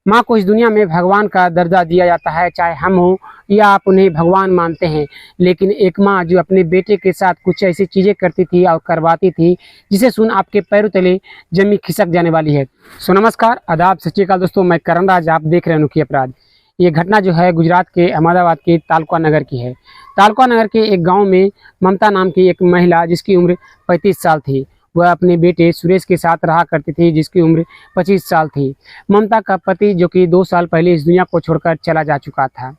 माँ को इस दुनिया में भगवान का दर्जा दिया जाता है, चाहे हम हों या आप उन्हें भगवान मानते हैं। लेकिन एक माँ जो अपने बेटे के साथ कुछ ऐसी चीज़ें करती थी और करवाती थी जिसे सुन आपके पैरों तले जमी खिसक जाने वाली है। सो नमस्कार, आदाब, सत श्री अकाल दोस्तों, मैं करण राज, आप देख रहे हैं अनोखी अपराध। ये घटना जो है गुजरात के अहमदाबाद के तालुका नगर की है। तालुका नगर के एक गाँव में ममता नाम की एक महिला जिसकी उम्र 35 साल थी, वह अपने बेटे सुरेश के साथ रहा करती थी जिसकी उम्र 25 साल थी। ममता का पति जो कि 2 साल पहले इस दुनिया को छोड़कर चला जा चुका था।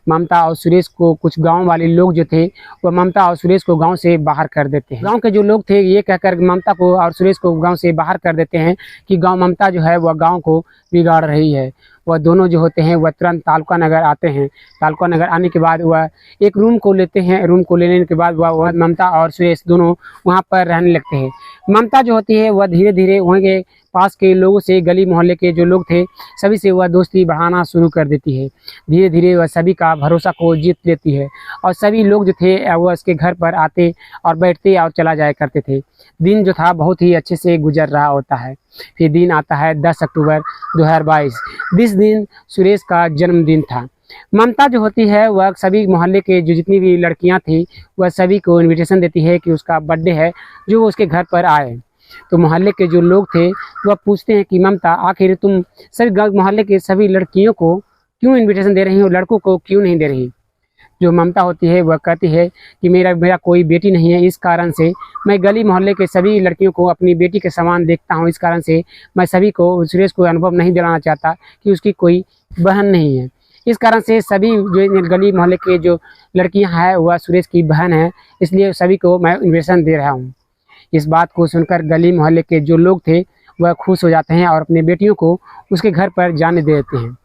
ममता और सुरेश को कुछ गांव वाले लोग जो थे वह ममता और सुरेश को गांव से बाहर कर देते हैं। गांव के जो लोग थे ये कहकर ममता को और सुरेश को गांव से बाहर कर देते हैं कि गांव ममता जो है वह गांव को बिगाड़ रही है। वह दोनों जो होते हैं वह तुरंत तालुका नगर आते हैं। तालुका नगर आने के बाद वह एक रूम को लेते हैं। रूम को लेने के बाद वह ममता और सुरेश दोनों वहाँ पर रहने लगते हैं। ममता जो होती है वह धीरे धीरे वहाँ के पास के लोगों से, गली मोहल्ले के जो लोग थे सभी से वह दोस्ती बढ़ाना शुरू कर देती है। धीरे धीरे वह सभी का भरोसा को जीत लेती है और सभी लोग जो थे वह उसके घर पर आते और बैठते और चला जाया करते थे। दिन जो था बहुत ही अच्छे से गुजर रहा होता है। फिर दिन आता है 10 अक्टूबर 2022। जिस दिन सुरेश का जन्मदिन था। ममता जो होती है वह सभी मोहल्ले के जो जितनी भी लड़कियां थी वह सभी को इनविटेशन देती है कि उसका बर्थडे है, जो वो उसके घर पर आए। तो मोहल्ले के जो लोग थे वह पूछते हैं कि ममता, आखिर तुम सभी मोहल्ले के सभी लड़कियों को क्यों इनविटेशन दे रही हो, लड़कों को क्यों नहीं दे रही। जो ममता होती है वह कहती है कि मेरा कोई बेटी नहीं है, इस कारण से मैं गली मोहल्ले के सभी लड़कियों को अपनी बेटी के समान देखता हूँ। इस कारण से मैं सभी को, सुरेश को अनुभव नहीं दिलाना चाहता कि उसकी कोई बहन नहीं है। इस कारण से सभी जो गली मोहल्ले के जो लड़कियां हैं वह सुरेश की बहन है, इसलिए सभी को मैं इन्विटेशन दे रहा हूँ। इस बात को सुनकर गली मोहल्ले के जो लोग थे वह खुश हो जाते हैं और अपने बेटियों को उसके घर पर जाने देते हैं।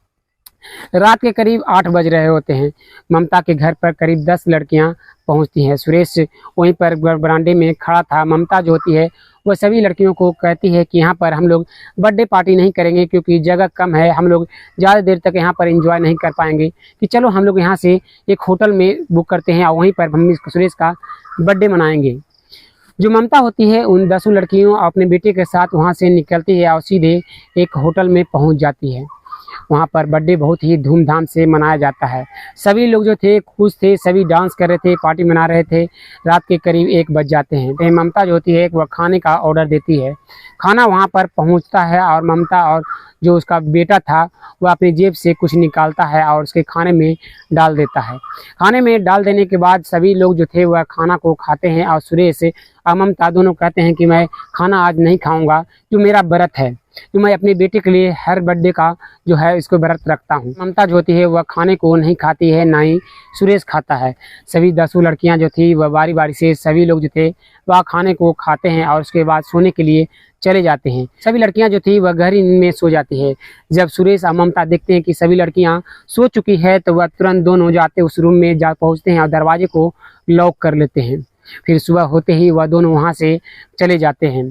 रात के करीब 8 बज रहे होते हैं। ममता के घर पर करीब 10 लड़कियां पहुंचती हैं। सुरेश वहीं पर बरामदे में खड़ा था। ममता जो होती है वह सभी लड़कियों को कहती है कि यहाँ पर हम लोग बर्थडे पार्टी नहीं करेंगे क्योंकि जगह कम है, हम लोग ज़्यादा देर तक यहाँ पर एंजॉय नहीं कर पाएंगे, कि चलो हम लोग यहाँ से एक होटल में बुक करते हैं और वहीं पर हम सुरेश का बर्थडे मनाएंगे। जो ममता होती है उन 10 लड़कियों अपने बेटे के साथ वहाँ से निकलती है और सीधे एक होटल में पहुँच जाती है। वहाँ पर बर्थडे बहुत ही धूमधाम से मनाया जाता है। सभी लोग जो थे खुश थे, सभी डांस कर रहे थे, पार्टी मना रहे थे। रात के करीब 1 बज जाते हैं। ममता जो होती है वह खाने का ऑर्डर देती है। खाना वहाँ पर पहुँचता है और ममता और जो उसका बेटा था वह अपनी जेब से कुछ निकालता है और उसके खाने में डाल देता है। खाने में डाल देने के बाद सभी लोग जो थे वह खाना को खाते हैं और सुरेश और ममता दोनों कहते हैं कि मैं खाना आज नहीं खाऊंगा, जो मेरा व्रत है, जो मैं अपने बेटे के लिए हर बर्थडे का जो है इसको व्रत रखता हूँ। ममता जो होती है वह खाने को नहीं खाती है, ना ही सुरेश खाता है। सभी 10 लड़कियां जो थी वह बारी बारी से सभी लोग जो थे वह खाने को खाते हैं और उसके बाद सोने के लिए चले जाते हैं। सभी लड़कियां जो थी वह गहरी नींद में सो जाती है। जब सुरेश और ममता देखते हैं कि सभी लड़कियां सो चुकी है तो वह तुरंत दोनों जाते उस रूम में जा पहुँचते हैं और दरवाजे को लॉक कर लेते हैं। फिर सुबह होते ही वह दोनों वहाँ से चले जाते हैं।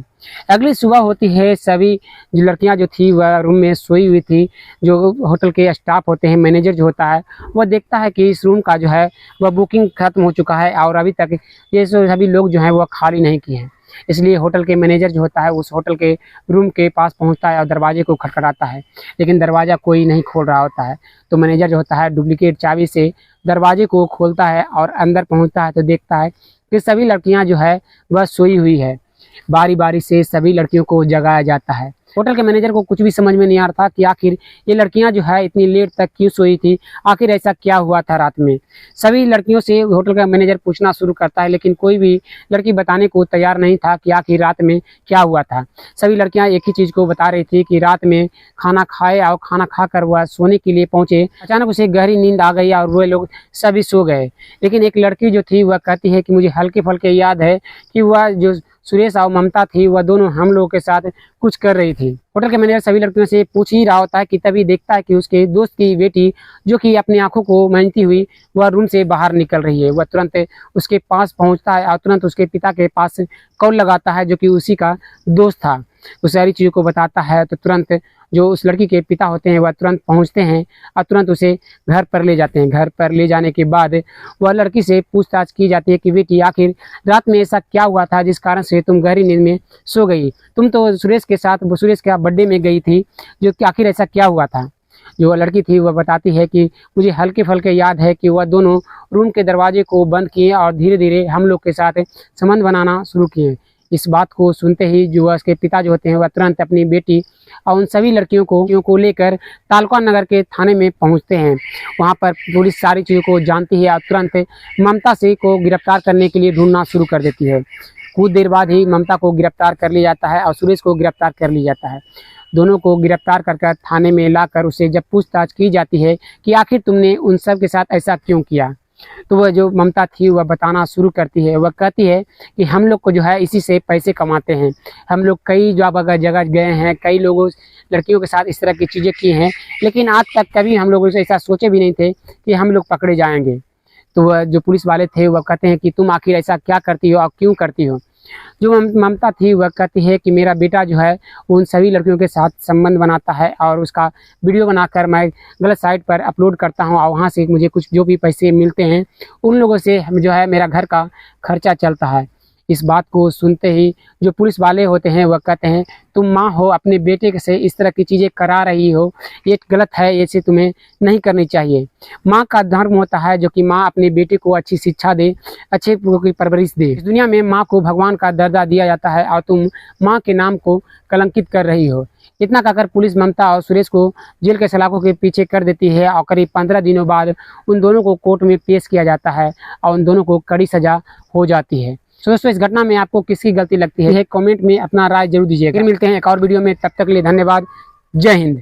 अगली सुबह होती है। सभी जो लड़कियां जो थी वह रूम में सोई हुई थी। जो होटल के स्टाफ होते हैं, मैनेजर जो होता है वह देखता है कि इस रूम का जो है वह बुकिंग खत्म हो चुका है और अभी तक ये सभी लोग जो हैं वह खाली नहीं किए हैं। इसलिए होटल के मैनेजर जो होता है उस होटल के रूम के पास पहुंचता है और दरवाजे को खटखटाता है, लेकिन दरवाज़ा कोई नहीं खोल रहा होता है। तो मैनेजर जो होता है डुप्लीकेट चाबी से दरवाजे को खोलता है और अंदर पहुंचता है तो देखता है कि सभी लड़कियां जो है वह सोई हुई है। बारी बारी से सभी लड़कियों को जगाया जाता है। होटल के मैनेजर को कुछ भी समझ में नहीं आ रहा था कि आखिर ये लड़कियां जो है इतनी लेट तक क्यों सोई थी, आखिर ऐसा क्या हुआ था रात में। सभी लड़कियों से होटल का मैनेजर पूछना शुरू करता है, लेकिन कोई भी लड़की बताने को तैयार नहीं था कि आखिर रात में क्या हुआ था। सभी लड़कियां एक ही चीज़ को बता रही थी कि रात में खाना खाए और खाना खाकर वह सोने के लिए पहुंचे, अचानक उसे गहरी नींद आ गई और वो लोग सभी सो गए। लेकिन एक लड़की जो थी वह कहती है कि मुझे हल्के फुल्के याद है कि वह जो सुरेश और ममता थी वह दोनों हम लोगों के साथ कुछ कर रही थी। होटल के मैनेजर सभी लड़कियों से पूछ ही रहा होता है कि तभी देखता है कि उसके दोस्त की बेटी जो कि अपनी आंखों को मांझती हुई वह रूम से बाहर निकल रही है। वह तुरंत उसके पास पहुंचता है और तुरंत उसके पिता के पास कॉल लगाता है जो कि उसी का दोस्त था। उस सारी चीज़ों को बताता है तो तुरंत जो उस लड़की के पिता होते हैं वह तुरंत पहुंचते हैं और तुरंत उसे घर पर ले जाते हैं। घर पर ले जाने के बाद वह लड़की से पूछताछ की जाती है कि बेटी आखिर रात में ऐसा क्या हुआ था जिस कारण से तुम गहरी नींद में सो गई। तुम तो सुरेश के साथ सुरेश के बर्थडे में गई थी, जो कि आखिर ऐसा क्या हुआ था। जो लड़की थी वह बताती है कि मुझे हल्के फुल्के याद है कि वह दोनों रूम के दरवाजे को बंद किए और धीरे धीरे हम लोग के साथ संबंध बनाना शुरू किए। इस बात को सुनते ही जो उसके पिता जो होते हैं वह तुरंत अपनी बेटी और उन सभी लड़कियों को लेकर तालुका नगर के थाने में पहुंचते हैं। वहां पर पुलिस सारी चीज़ों को जानती है और तुरंत ममता से को गिरफ्तार करने के लिए ढूंढना शुरू कर देती है। कुछ देर बाद ही ममता को गिरफ्तार कर लिया जाता है और सुरेश को गिरफ्तार कर लिया जाता है। दोनों को गिरफ्तार कर थाने में लाकर उसे जब पूछताछ की जाती है कि आखिर तुमने उन सब के साथ ऐसा क्यों किया, तो वह जो ममता थी वह बताना शुरू करती है। वह कहती है कि हम लोग को जो है इसी से पैसे कमाते हैं, हम लोग कई जगह गए हैं, कई लोगों लड़कियों के साथ इस तरह की चीज़ें की हैं, लेकिन आज तक कभी हम लोग ऐसा सोचे भी नहीं थे कि हम लोग पकड़े जाएंगे। तो वह जो पुलिस वाले थे वह कहते हैं कि तुम आखिर ऐसा क्या करती हो और क्यों करती हो। जो ममता थी वह कहती है कि मेरा बेटा जो है उन सभी लड़कियों के साथ संबंध बनाता है और उसका वीडियो बनाकर मैं गलत साइट पर अपलोड करता हूं और वहां से मुझे कुछ जो भी पैसे मिलते हैं उन लोगों से जो है मेरा घर का खर्चा चलता है। इस बात को सुनते ही जो पुलिस वाले होते हैं वह कहते हैं तुम माँ हो, अपने बेटे से इस तरह की चीज़ें करा रही हो, ये गलत है, ऐसे तुम्हें नहीं करनी चाहिए। माँ का धर्म होता है जो कि माँ अपने बेटे को अच्छी शिक्षा दे, अच्छे की परवरिश दे। इस दुनिया में माँ को भगवान का दर्जा दिया जाता है और तुम माँ के नाम को कलंकित कर रही हो। इतना कहकर पुलिस ममता और सुरेश को जेल के सलाखों के पीछे कर देती है और करीब 15 दिनों बाद उन दोनों को कोर्ट में पेश किया जाता है और उन दोनों को कड़ी सजा हो जाती है। तो दोस्तों इस घटना में आपको किसकी गलती लगती है कमेंट में अपना राय जरूर दीजिएगा। फिर मिलते हैं एक और वीडियो में, तब तक के लिए धन्यवाद। जय हिंद।